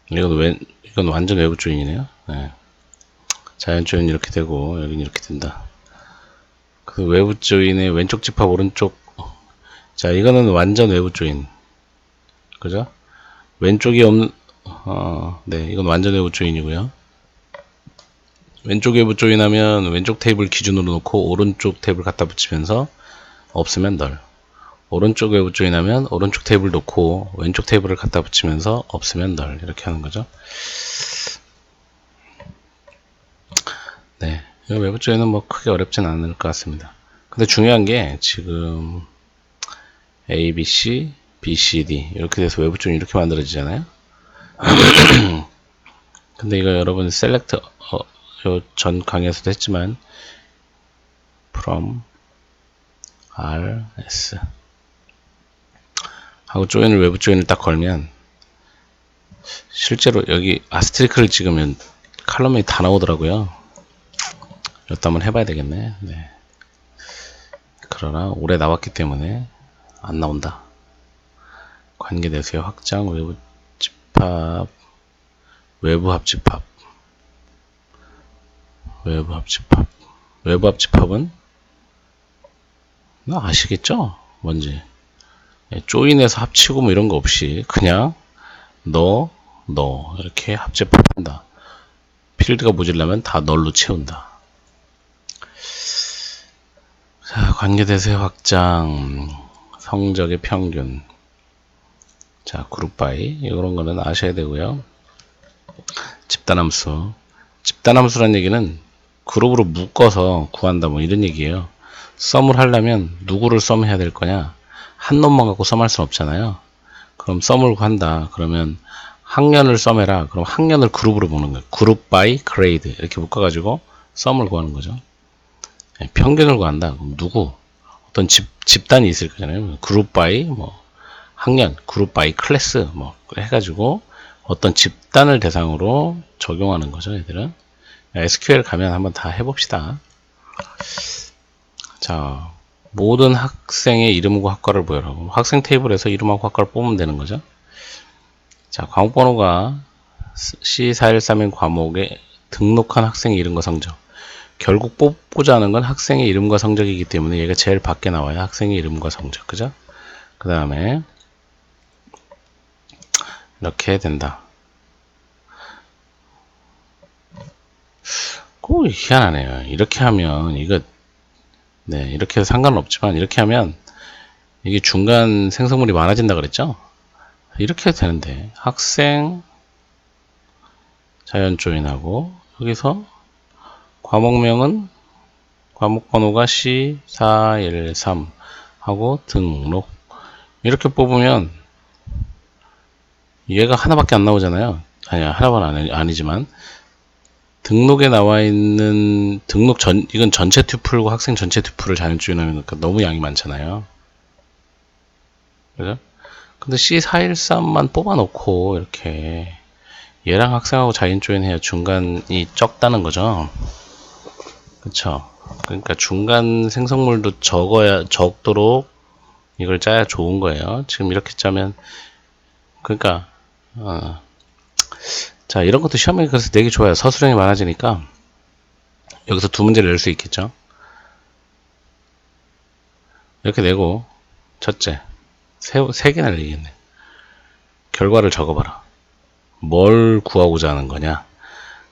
이건 완전 외부 조인이네요. 네. 자연 조인 이렇게 되고, 여기는 이렇게 된다. 그 외부 조인의 왼쪽 집합 오른쪽. 자, 이거는 완전 외부 조인. 그죠? 왼쪽이 없는, 네, 이건 완전 외부 조인이고요. 왼쪽 외부 조인하면 왼쪽 테이블 기준으로 놓고 오른쪽 테이블 갖다 붙이면서 없으면 널. 오른쪽 외부 조인하면 오른쪽 테이블 놓고 왼쪽 테이블을 갖다 붙이면서 없으면 널. 이렇게 하는 거죠. 네, 이 외부 조인은 뭐 크게 어렵진 않을 것 같습니다. 근데 중요한 게 지금 A, B, C, B, C, D 이렇게 돼서 외부 조인 이렇게 만들어지잖아요. 근데 이거 여러분 셀렉트 요 전 강의에서도 했지만 from R, S 하고 조인을 외부 조인을 딱 걸면 실제로 여기 아스테리크를 찍으면 칼럼이 다 나오더라고요. 이것도 한번 해봐야 되겠네. 네. 그러나 오래 나왔기 때문에 안 나온다. 관계대수의 확장, 외부 집합, 외부 합집합. 외부 합집합은 아시겠죠? 뭔지. 조인해서 합치고 뭐 이런 거 없이 그냥 너 이렇게 합집합한다. 필드가 모질라면 다 널로 채운다. 자, 관계대수의 확장, 성적의 평균. 자, 그룹 바이 이런 거는 아셔야 되고요. 집단함수라는 얘기는 그룹으로 묶어서 구한다 뭐 이런 얘기예요. 썸을 하려면 누구를 썸해야 될 거냐? 한 놈만 갖고 썸할 수는 없잖아요. 그럼 썸을 구한다. 그러면 학년을 썸해라. 그럼 학년을 그룹으로 보는 거예요. 그룹 바이 그레이드 이렇게 묶어가지고 썸을 구하는 거죠. 평균을 구한다. 그럼 누구? 어떤 집단이 있을 거잖아요. 그룹 바이 뭐 학년, 그룹 바이 클래스 뭐 해가지고 어떤 집단을 대상으로 적용하는 거죠. 얘들은 SQL 가면 한번 다 해봅시다. 자, 모든 학생의 이름과 학과를 보여라. 학생 테이블에서 이름하고 학과를 뽑으면 되는 거죠. 자, 과목번호가 C413인 과목에 등록한 학생의 이름과 성적. 결국 뽑고자 하는 건 학생의 이름과 성적이기 때문에 얘가 제일 밖에 나와요. 학생의 이름과 성적. 그죠? 그 다음에 이렇게 된다. 꼭 희한하네요. 이렇게 하면 이거 네 이렇게 해도 상관은 없지만 이렇게 하면 이게 중간 생성물이 많아진다 그랬죠? 이렇게 해도 되는데 학생 자연 조인하고 여기서 과목명은 과목 번호가 C413 하고 등록 이렇게 뽑으면 얘가 하나밖에 안 나오잖아요. 아니야 하나만 아니지만 등록에 나와 있는 등록 전 이건 전체 튜플과 학생 전체 튜플을 자연 조인하니까 너무 양이 많잖아요. 그죠? 근데 C413만 뽑아놓고 이렇게 얘랑 학생하고 자연 조인해야 중간이 적다는 거죠. 그쵸? 그러니까 중간 생성물도 적도록 이걸 짜야 좋은 거예요. 지금 이렇게 짜면 그러니까 자 이런 것도 시험에 그래서 되게 좋아요. 서술형이 많아지니까 여기서 두 문제를 낼 수 있겠죠. 이렇게 내고 첫째 세 개나 내겠네. 결과를 적어봐라. 뭘 구하고자 하는 거냐.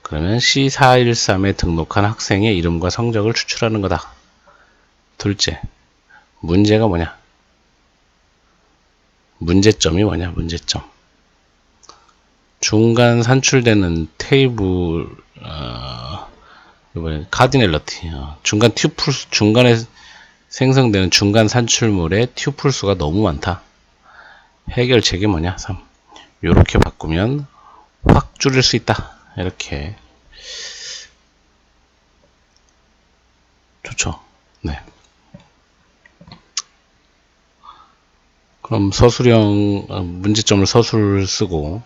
그러면 C413에 등록한 학생의 이름과 성적을 추출하는 거다. 둘째 문제가 뭐냐. 문제점이 뭐냐. 문제점. 중간 산출되는 테이블 이번에 카디넬러티 중간 튜플 중간에 생성되는 중간 산출물의 튜플 수가 너무 많다. 해결책이 뭐냐? 3. 요렇게 바꾸면 확 줄일 수 있다. 이렇게 좋죠. 네. 그럼 서술형 문제점을 서술 쓰고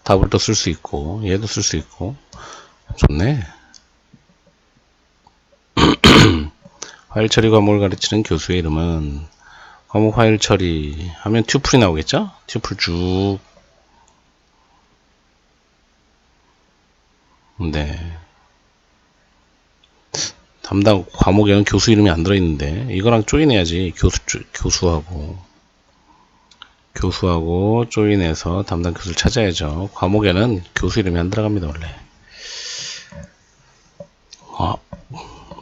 답을 또 쓸 수 있고 얘도 쓸 수 있고 좋네. 파일 처리 과목을 가르치는 교수의 이름은 과목 파일 처리 하면 튜플이 나오겠죠? 튜플 쭉. 네. 담당 과목에는 교수 이름이 안 들어있는데 이거랑 조인해야지. 교수하고 조인해서 담당 교수를 찾아야죠. 과목에는 교수 이름이 안 들어갑니다. 원래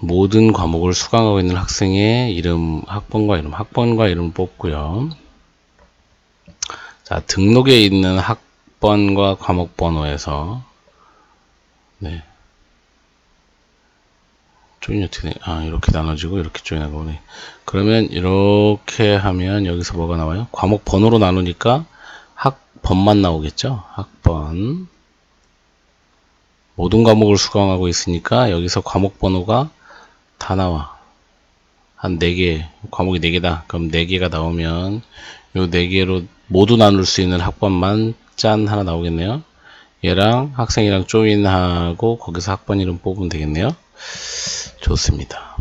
모든 과목을 수강하고 있는 학생의 이름, 학번과 이름 뽑고요. 자, 등록에 있는 학번과 과목 번호에서 네. 조인이 어떻게 돼? 이렇게 나눠지고 이렇게 조인하고 네. 그러면 이렇게 하면 여기서 뭐가 나와요? 과목 번호로 나누니까 학번만 나오겠죠? 학번. 모든 과목을 수강하고 있으니까 여기서 과목 번호가 다 나와. 한 4개, 과목이 4개다. 그럼 4개가 나오면 요 4개로 모두 나눌 수 있는 학번만 짠 하나 나오겠네요. 얘랑 학생이랑 조인하고 거기서 학번 이름 뽑으면 되겠네요. 좋습니다.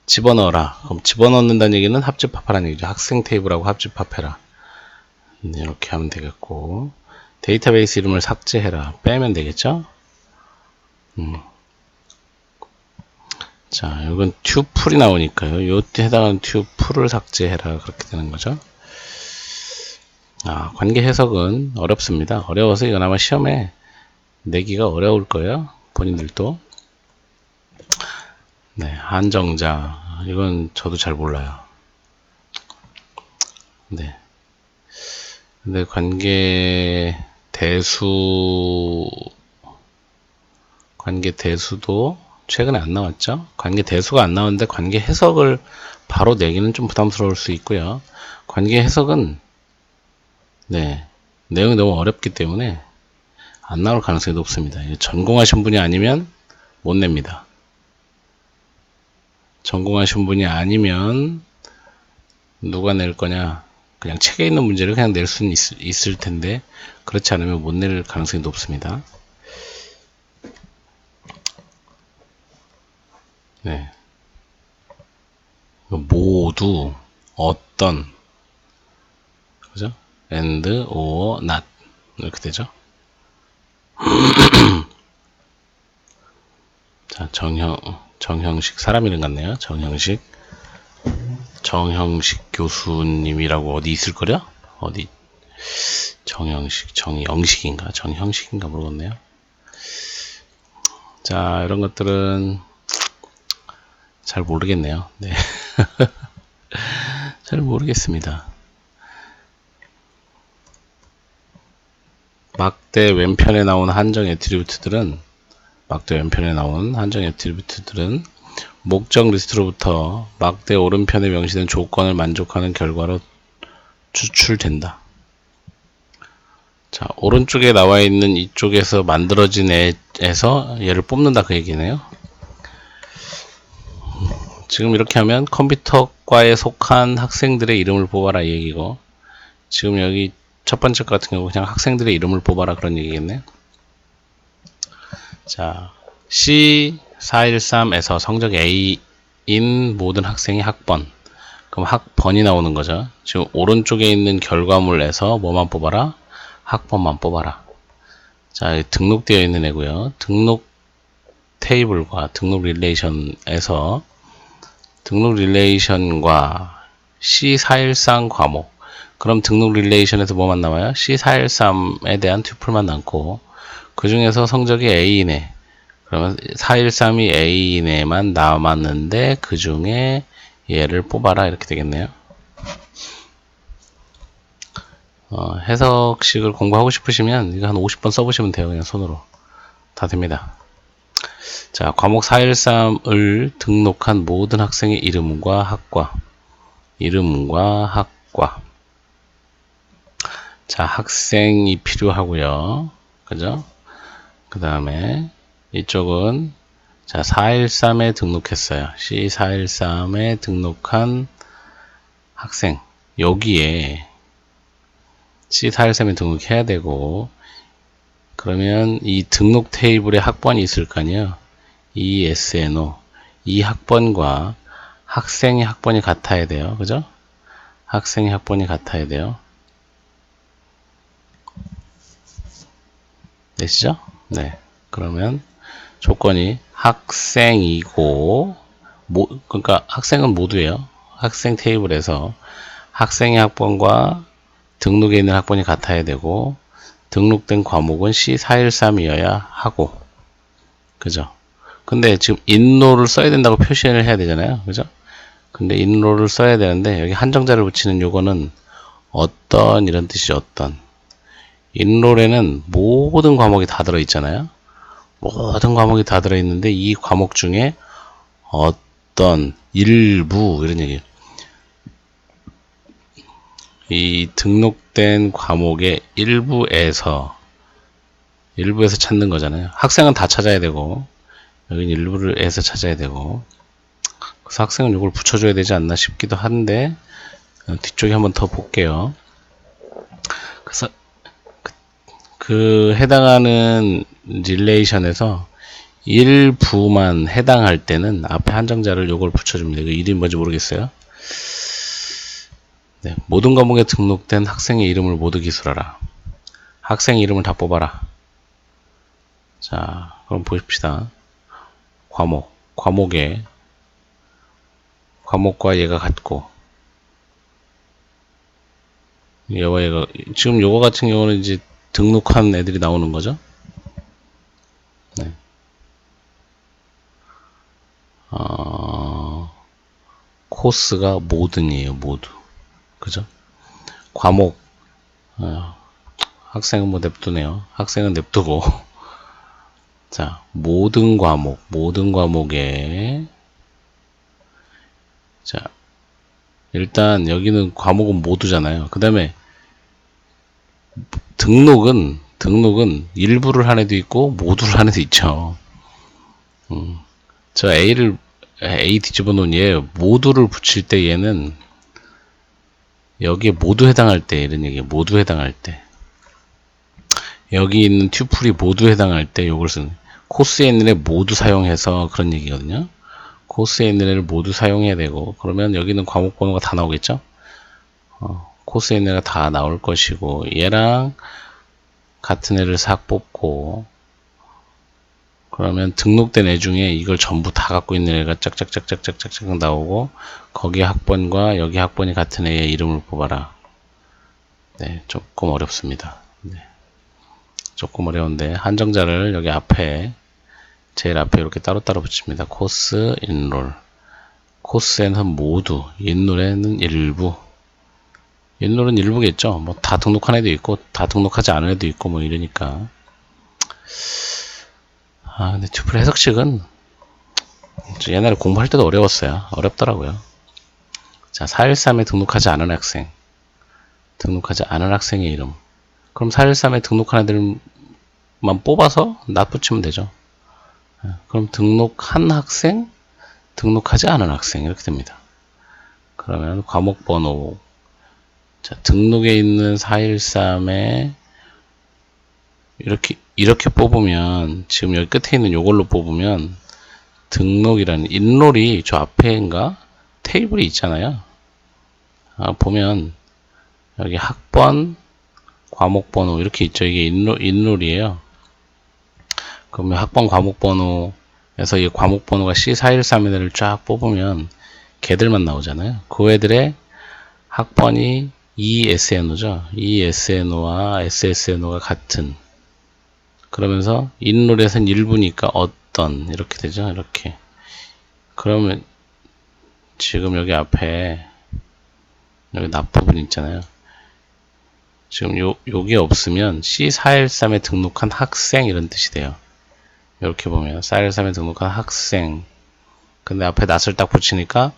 집어넣어라. 그럼 집어넣는다는 얘기는 합집합하라는 얘기죠. 학생 테이블하고 합집합해라. 이렇게 하면 되겠고 데이터베이스 이름을 삭제해라. 빼면 되겠죠? 자, 이건 튜플이 나오니까요. 요때 해당하는 튜플을 삭제해라. 그렇게 되는 거죠. 관계 해석은 어렵습니다. 어려워서 이건 아마 시험에 내기가 어려울 거예요. 본인들도. 네, 한정자. 이건 저도 잘 몰라요. 네. 근데 관계 대수도 최근에 안 나왔죠? 관계 대수가 안 나왔는데 관계 해석을 바로 내기는 좀 부담스러울 수 있고요. 관계 해석은 네, 내용이 너무 어렵기 때문에 안 나올 가능성이 높습니다. 전공하신 분이 아니면 못 냅니다. 전공하신 분이 아니면 누가 낼 거냐? 그냥 책에 있는 문제를 그냥 낼 수는 있을 텐데 그렇지 않으면 못 낼 가능성이 높습니다. 네. 모두 어떤 그죠? and or not 이렇게 되죠. 자, 정형식 사람 이름 같네요. 정형식 교수님이라고 어디 있을 거려? 어디 정형식인가 모르겠네요. 자, 이런 것들은 잘 모르겠네요. 네. 잘 모르겠습니다. 막대 왼편에 나온 한정 애트리뷰트들은 목적 리스트로부터 막대 오른편에 명시된 조건을 만족하는 결과로 추출된다. 자, 오른쪽에 나와 있는 이쪽에서 만들어진 애에서 얘를 뽑는다 그 얘기네요. 지금 이렇게 하면 컴퓨터과에 속한 학생들의 이름을 뽑아라 이 얘기고, 지금 여기 첫 번째 같은 경우 그냥 학생들의 이름을 뽑아라 그런 얘기겠네요. 자, C413에서 성적 A인 모든 학생의 학번. 그럼 학번이 나오는 거죠. 지금 오른쪽에 있는 결과물에서 뭐만 뽑아라? 학번만 뽑아라. 자, 등록되어 있는 애고요. 등록 테이블과 등록 릴레이션에서 등록 릴레이션과 C413 과목. 그럼 등록 릴레이션에서 뭐만 남아요? C413에 대한 튜플만 남고, 그 중에서 성적이 A이네. 그러면 413이 A이네만 남았는데 그 중에 얘를 뽑아라 이렇게 되겠네요. 해석식을 공부하고 싶으시면 이거 한 50번 써보시면 돼요. 그냥 손으로 다 됩니다. 자, 과목 413을 등록한 모든 학생의 이름과 학과. 자, 학생이 필요하고요. 그죠? 그 다음에 이쪽은 자, 413에 등록했어요. C413에 등록한 학생. 여기에 C413에 등록해야 되고, 그러면 이 등록 테이블에 학번이 있을 거 아니에요. ESNO. 이 학번과 학생의 학번이 같아야 돼요. 그죠? 학생의 학번이 같아야 돼요. 되시죠? 네. 그러면 조건이 학생이고, 그러니까 학생은 모두예요. 학생 테이블에서 학생의 학번과 등록에 있는 학번이 같아야 되고, 등록된 과목은 C413이어야 하고, 그죠? 근데 지금 인로를 써야 된다고 표시를 해야 되잖아요. 그죠? 근데 인로를 써야 되는데, 여기 한정자를 붙이는 요거는 어떤, 이런 뜻이죠. 어떤. 인롤에는 모든 과목이 다 들어있잖아요. 모든 과목이 다 들어있는데 이 과목 중에 어떤 일부 이런 얘기. 이 등록된 과목의 일부에서 찾는 거잖아요. 학생은 다 찾아야 되고 여긴 일부에서 찾아야 되고, 그래서 학생은 이걸 붙여줘야 되지 않나 싶기도 한데 뒤쪽에 한번 더 볼게요. 그래서 그 해당하는 릴레이션에서 일부만 해당할 때는 앞에 한정자를 요걸 붙여줍니다. 이거 이름이 뭔지 모르겠어요. 네, 모든 과목에 등록된 학생의 이름을 모두 기술하라. 학생 이름을 다 뽑아라. 자, 그럼 보십시다. 과목과 얘가 같고, 얘와 얘가, 지금 요거 같은 경우는 이제 등록한 애들이 나오는 거죠. 네. 코스가 모든이에요. 모두. 그죠? 과목. 학생은 뭐 냅두네요. 학생은 냅두고. 자, 모든 과목에. 자, 일단 여기는 과목은 모두잖아요. 그 다음에 등록은 일부를 한 애도 있고 모두를 한 애도 있죠. 저 A 뒤집어 놓은 얘 모두를 붙일 때 얘는 여기에 모두 해당할 때 이런 얘기예요. 모두 해당할 때. 여기 있는 튜플이 모두 해당할 때 요걸 쓰는, 코스에 있는 애 모두 사용해서 그런 얘기거든요. 코스에 있는 애를 모두 사용해야 되고, 그러면 여기는 과목 번호가 다 나오겠죠? 코스에 있는 애가 다 나올 것이고, 얘랑 같은 애를 싹 뽑고, 그러면 등록된 애 중에 이걸 전부 다 갖고 있는 애가 짝짝짝짝짝짝 나오고, 거기 학번과 여기 학번이 같은 애의 이름을 뽑아라. 네, 조금 어렵습니다. 네. 조금 어려운데 한정자를 여기 앞에 제일 앞에 이렇게 따로따로 붙입니다. 코스, 인롤. 코스에는 모두, 인롤에는 일부. 인롤은 일부겠죠. 뭐 다 등록한 애도 있고 다 등록하지 않은 애도 있고 뭐 이러니까. 근데 튜플 해석식은 옛날에 공부할 때도 어려웠어요. 어렵더라고요. 자, 413에 등록하지 않은 학생. 등록하지 않은 학생의 이름. 그럼 413에 등록한 애들만 뽑아서 나 붙이면 되죠. 그럼 등록한 학생, 등록하지 않은 학생 이렇게 됩니다. 그러면 과목 번호. 자, 등록에 있는 413에 이렇게 뽑으면 지금 여기 끝에 있는 요걸로 뽑으면 등록이라는 인롤이 저 앞에인가 테이블이 있잖아요. 보면 여기 학번, 과목 번호 이렇게 있죠. 이게 인롤이에요. 그러면 학번 과목 번호에서 이 과목 번호가 C413 애들을 쫙 뽑으면 걔들만 나오잖아요. 그 애들의 학번이 ESNO죠. ESNO와 SSNO가 같은. 그러면서 인롤에선 일부니까 어떤 이렇게 되죠. 이렇게. 그러면 지금 여기 앞에 여기 납 부분 있잖아요. 지금 요게 없으면 C413에 등록한 학생 이런 뜻이 돼요. 이렇게 보면 413에 등록한 학생. 근데 앞에 낫을 딱 붙이니까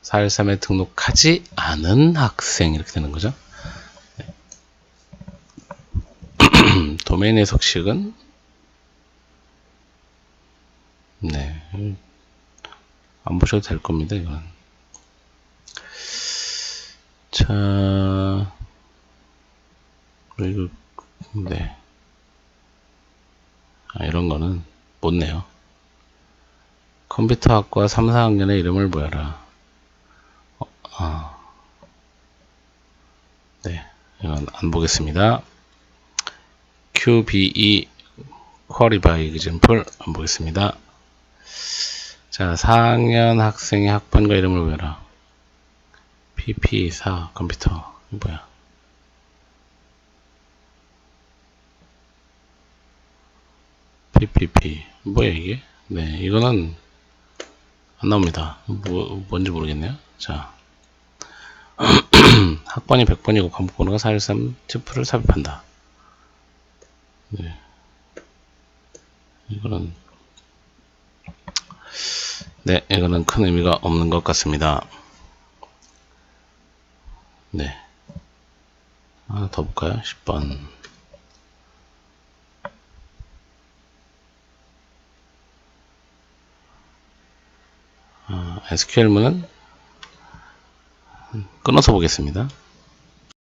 413에 등록하지 않은 학생 이렇게 되는 거죠. 도메인 해석식은 네, 안 보셔도 될 겁니다. 이건. 자, 그리고 네, 이런 거는 못 내요. 컴퓨터학과 3, 4학년의 이름을 모여라. 네, 이건 안 보겠습니다. QBE Query by Example 안 보겠습니다. 자, 4학년 학생의 학번과 이름을 모여라. PP4 컴퓨터 뭐야? PPP 뭐야 이게? 네, 이거는 안 나옵니다. 뭔지 모르겠네요. 자, 학번이 100번이고 과목 번호가 413 튜플을 삽입한다. 네, 이거는 이거는 큰 의미가 없는 것 같습니다. 네, 하나 더 볼까요? 10번. SQL문은 끊어서 보겠습니다.